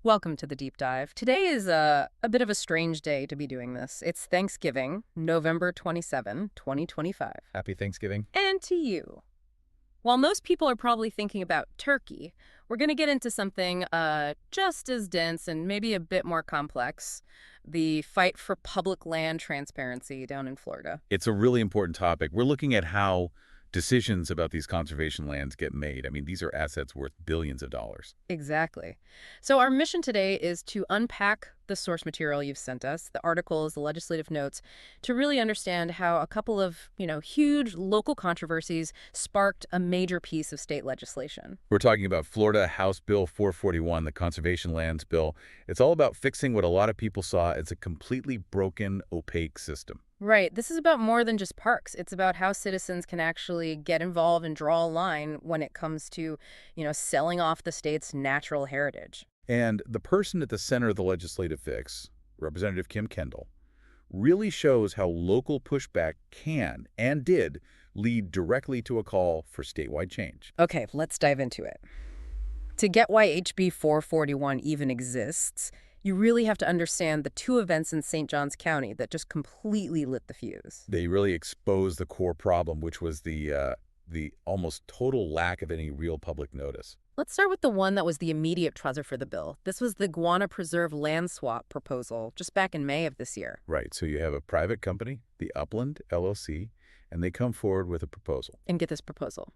Welcome to the deep dive. Today is a bit of a strange day to be doing this. It's Thanksgiving, November 27, 2025. Happy Thanksgiving. And to you. While most people are probably thinking about turkey, we're going to get into something just as dense and maybe a bit more complex, the fight for public land transparency down in Florida. It's a really important topic. We're looking at how decisions about these conservation lands get made. I mean, these are assets worth billions of dollars. Exactly. So our mission today is to unpack the source material you've sent us, the articles, the legislative notes, to really understand how a couple of, huge local controversies sparked a major piece of state legislation. We're talking about Florida House Bill 441, the Conservation Lands Bill. It's all about fixing what a lot of people saw as a completely broken, opaque system. Right. This is about more than just parks. It's about how citizens can actually get involved and draw a line when it comes to, selling off the state's natural heritage. And the person at the center of the legislative fix, Representative Kim Kendall, really shows how local pushback can and did lead directly to a call for statewide change. Okay, let's dive into it. To get why HB 441 even exists, you really have to understand the two events in St. Johns County that just completely lit the fuse. They really exposed the core problem, which was the almost total lack of any real public notice. Let's start with the one that was the immediate trigger for the bill. This was the Guana Preserve land swap proposal just back in May of this year. Right, so you have a private company, the Upland LLC, and they come forward with a proposal. And get this proposal.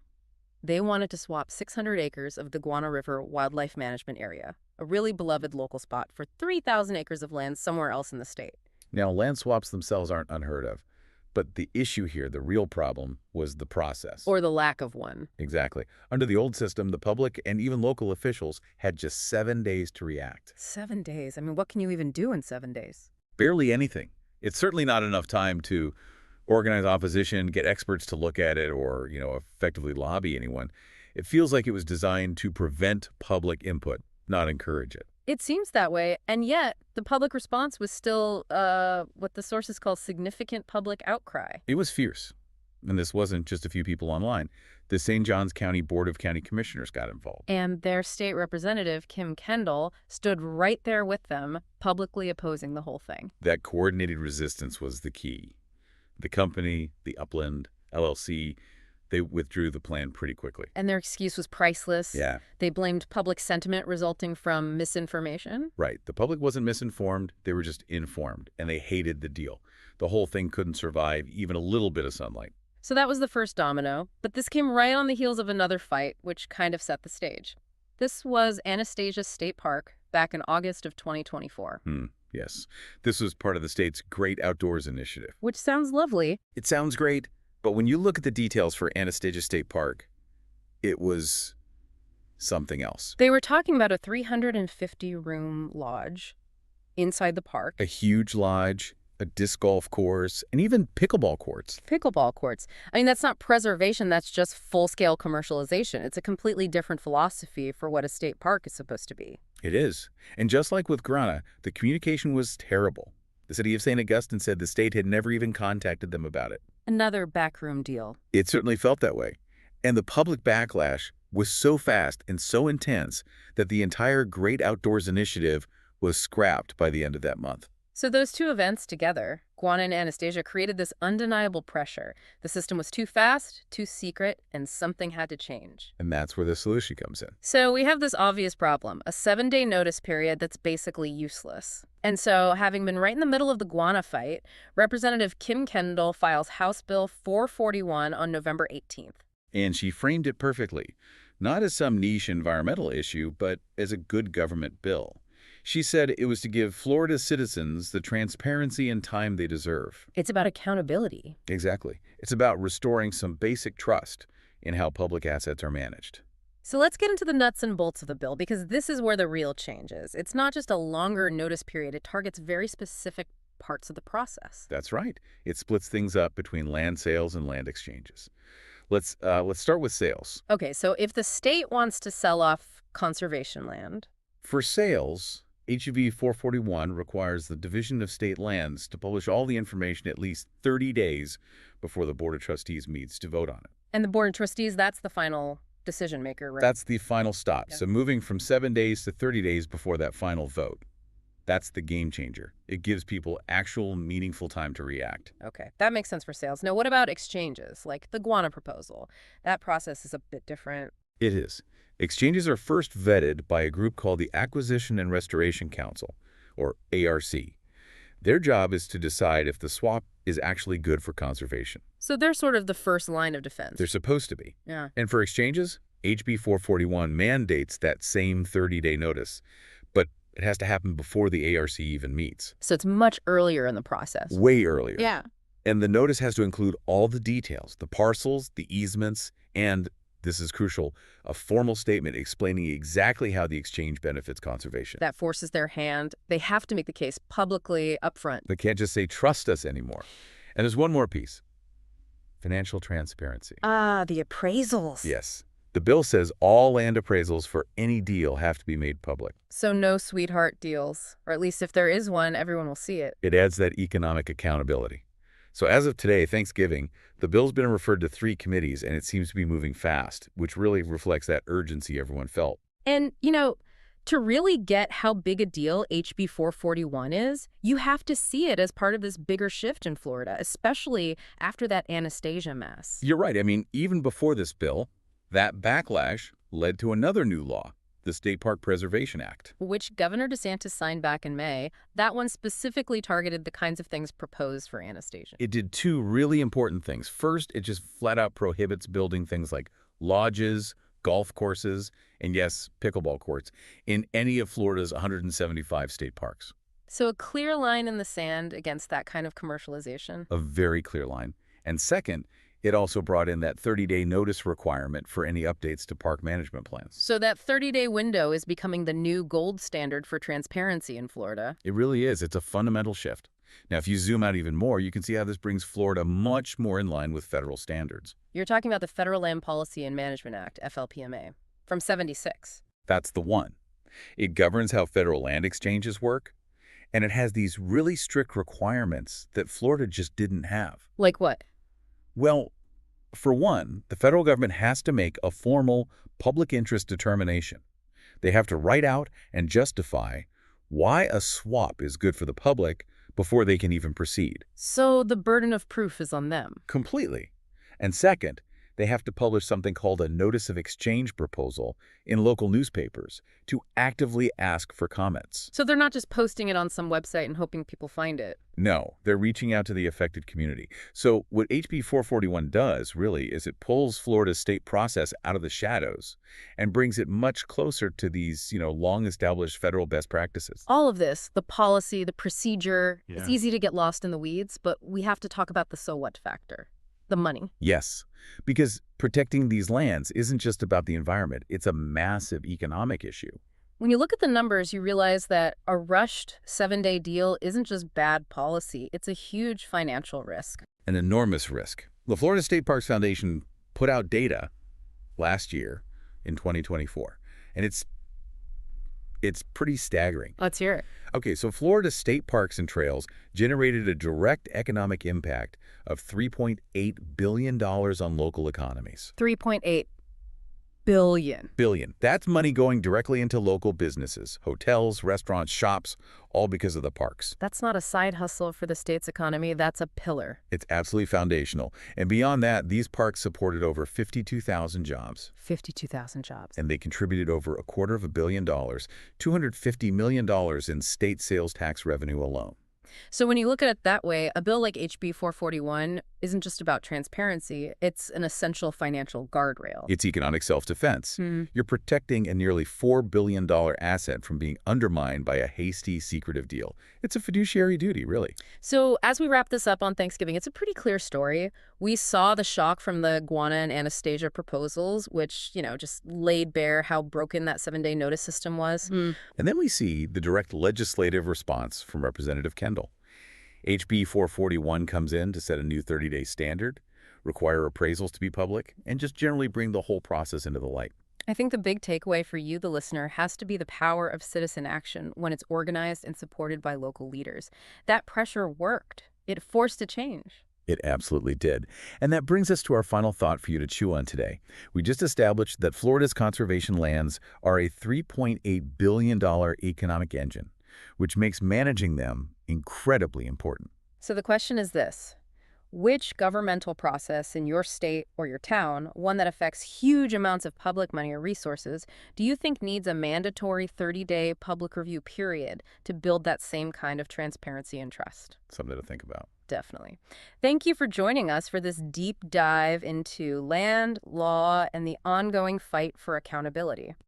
They wanted to swap 600 acres of the Guana River Wildlife Management Area, a really beloved local spot, for 3,000 acres of land somewhere else in the state. Now, land swaps themselves aren't unheard of, but the issue here, the real problem, was the process. Or the lack of one. Exactly. Under the old system, the public and even local officials had just 7 days to react. 7 days? I mean, what can you even do in 7 days? Barely anything. It's certainly not enough time to organize opposition, get experts to look at it, or, effectively lobby anyone. It feels like it was designed to prevent public input, not encourage it. It seems that way, and yet the public response was still what the sources call significant public outcry. It was fierce. And this wasn't just a few people online. The St. Johns County Board of County Commissioners got involved. And their state representative, Kim Kendall, stood right there with them, publicly opposing the whole thing. That coordinated resistance was the key. The company, the Upland LLC, they withdrew the plan pretty quickly. And their excuse was priceless. Yeah. They blamed public sentiment resulting from misinformation. Right. The public wasn't misinformed. They were just informed, and they hated the deal. The whole thing couldn't survive even a little bit of sunlight. So that was the first domino. But this came right on the heels of another fight, which kind of set the stage. This was Anastasia State Park back in August of 2024. Yes. This was part of the state's Great Outdoors Initiative. Which sounds lovely. It sounds great, but when you look at the details for Anastasia State Park, it was something else. They were talking about a 350-room lodge inside the park. A huge lodge, a disc golf course, and even pickleball courts. Pickleball courts. I mean, that's not preservation, that's just full-scale commercialization. It's a completely different philosophy for what a state park is supposed to be. It is. And just like with Guana, the communication was terrible. The city of St. Augustine said the state had never even contacted them about it. Another backroom deal. It certainly felt that way. And the public backlash was so fast and so intense that the entire Great Outdoors Initiative was scrapped by the end of that month. So those two events together, Guana and Anastasia, created this undeniable pressure. The system was too fast, too secret, and something had to change. And that's where the solution comes in. So we have this obvious problem, a 7-day notice period that's basically useless. And so, having been right in the middle of the Guana fight, Representative Kim Kendall files House Bill 441 on November 18th. And she framed it perfectly, not as some niche environmental issue, but as a good government bill. She said it was to give Florida's citizens the transparency and time they deserve. It's about accountability. Exactly. It's about restoring some basic trust in how public assets are managed. So let's get into the nuts and bolts of the bill, because this is where the real change is. It's not just a longer notice period. It targets very specific parts of the process. That's right. It splits things up between land sales and land exchanges. Let's start with sales. Okay, so if the state wants to sell off conservation land. For sales, HB 441 requires the Division of State Lands to publish all the information at least 30 days before the Board of Trustees meets to vote on it. And the Board of Trustees, that's the final decision maker, right? That's the final stop. Yeah. So moving from 7 days to 30 days before that final vote. That's the game changer. It gives people actual meaningful time to react. Okay, that makes sense for sales. Now, what about exchanges, like the Guana proposal? That process is a bit different. It is. Exchanges are first vetted by a group called the Acquisition and Restoration Council, or ARC. Their job is to decide if the swap is actually good for conservation. So they're sort of the first line of defense. They're supposed to be. Yeah. And for exchanges, HB 441 mandates that same 30-day notice, but it has to happen before the ARC even meets. So it's much earlier in the process. Way earlier. Yeah. And the notice has to include all the details, the parcels, the easements, and, this is crucial, a formal statement explaining exactly how the exchange benefits conservation. That forces their hand. They have to make the case publicly upfront. They can't just say, trust us anymore. And there's one more piece. Financial transparency. Ah, the appraisals. Yes. The bill says all land appraisals for any deal have to be made public. So no sweetheart deals, or at least if there is one, everyone will see it. It adds that economic accountability. So as of today, Thanksgiving, the bill's been referred to 3 committees, and it seems to be moving fast, which really reflects that urgency everyone felt. And, to really get how big a deal HB 441 is, you have to see it as part of this bigger shift in Florida, especially after that Anastasia mess. You're right. I mean, even before this bill, that backlash led to another new law, the State Park Preservation Act. Which Governor DeSantis signed back in May. That one specifically targeted the kinds of things proposed for Anastasia. It did 2 really important things. First, it just flat out prohibits building things like lodges, golf courses, and yes, pickleball courts in any of Florida's 175 state parks. So a clear line in the sand against that kind of commercialization. A very clear line. And second, it also brought in that 30-day notice requirement for any updates to park management plans. So that 30-day window is becoming the new gold standard for transparency in Florida. It really is. It's a fundamental shift. Now, if you zoom out even more, you can see how this brings Florida much more in line with federal standards. You're talking about the Federal Land Policy and Management Act, FLPMA, from '76. That's the one. It governs how federal land exchanges work, and it has these really strict requirements that Florida just didn't have. Like what? Well, for one, the federal government has to make a formal public interest determination. They have to write out and justify why a swap is good for the public before they can even proceed. So the burden of proof is on them. Completely. And second, they have to publish something called a Notice of Exchange proposal in local newspapers to actively ask for comments. So they're not just posting it on some website and hoping people find it. No, they're reaching out to the affected community. So what HB 441 does, really, is it pulls Florida's state process out of the shadows and brings it much closer to these, long-established federal best practices. All of this, the policy, the procedure, Yeah. it's easy to get lost in the weeds, but we have to talk about the so what factor, the money. Yes, because protecting these lands isn't just about the environment. It's a massive economic issue. When you look at the numbers, you realize that a rushed 7-day deal isn't just bad policy. It's a huge financial risk. An enormous risk. The Florida State Parks Foundation put out data last year in 2024, and it's pretty staggering. Let's hear it. Okay, so Florida state parks and trails generated a direct economic impact of $3.8 billion on local economies. 3.8 billion. Billion. That's money going directly into local businesses, hotels, restaurants, shops, all because of the parks. That's not a side hustle for the state's economy. That's a pillar. It's absolutely foundational. And beyond that, these parks supported over 52,000 jobs. 52,000 jobs. And they contributed over $250 million, $250 million in state sales tax revenue alone. So when you look at it that way, a bill like HB 441 isn't just about transparency. It's an essential financial guardrail. It's economic self-defense. You're protecting a nearly $4 billion asset from being undermined by a hasty, secretive deal. It's a fiduciary duty, really. So as we wrap this up on Thanksgiving, it's a pretty clear story. We saw the shock from the Guana and Anastasia proposals, which, just laid bare how broken that 7-day notice system was. And then we see the direct legislative response from Representative Kendall. HB 441 comes in to set a new 30-day standard, require appraisals to be public, and just generally bring the whole process into the light. I think the big takeaway for you, the listener, has to be the power of citizen action when it's organized and supported by local leaders. That pressure worked. It forced a change. It absolutely did. And that brings us to our final thought for you to chew on today. We just established that Florida's conservation lands are a $3.8 billion economic engine, which makes managing them incredibly important. So the question is this. Which governmental process in your state or your town, one that affects huge amounts of public money or resources, do you think needs a mandatory 30-day public review period to build that same kind of transparency and trust? Something to think about. Definitely. Thank you for joining us for this deep dive into land, law, and the ongoing fight for accountability.